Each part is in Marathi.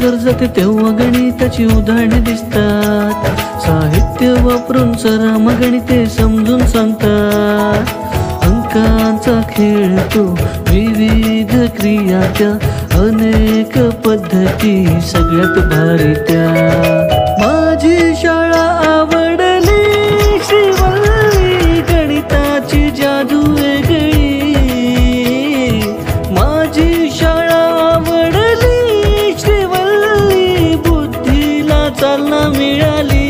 गरजते तेव्हा गणिताची उदाहरणे दिसतात. साहित्य वापरून सराम गणिते समजून सांगतात. अंकांचा खेळ तो विविध क्रिया त्या अनेक पद्धती सगळ्यात भारी त्या. माझी शाळा आवडली श्रीवल्ली गणिताची जादू वेगळी. माझी शाळा आवडली श्रीवल्ली बुद्धीला चालना मिळाली.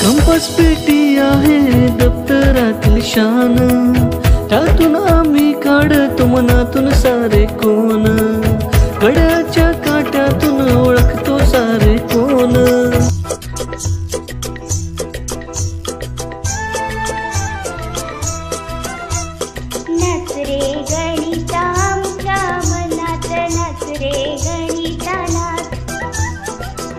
कंपास पेटी आहे दप्तरातील शान, त्यातून आम्ही काढतो मनातून सारे कोण. कड्याच्या काट्यातून ओळखतो सारे कोण. नाच रे गणिता आमच्या मनात, नाच रे गणिता नाच.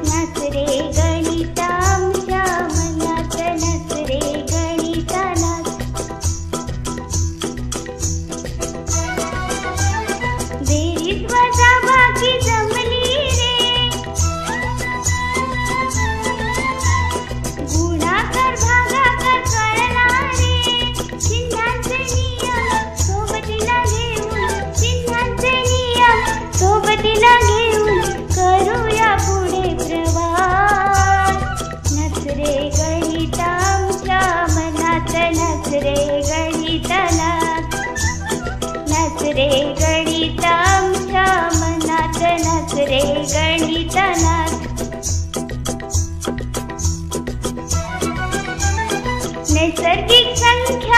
नाच रे गणिता आमच्या मनात, नाच रे गणिता नाच. बेरीज वजाबाकी जमली रे, गुणाकार भागाकार कळला रे. चिन्हांचे नियम सोबतीला घेऊन, चिन्हांचे नियम सोबतीला घेऊन करूया पुढे प्रवास. नाच रे गणिता आमच्या मनात, नाच रे गणिता नाच. नाच रे गणिता आमच्या मनात, नाच रे गणिता नाच. नैसर्गिक संख्या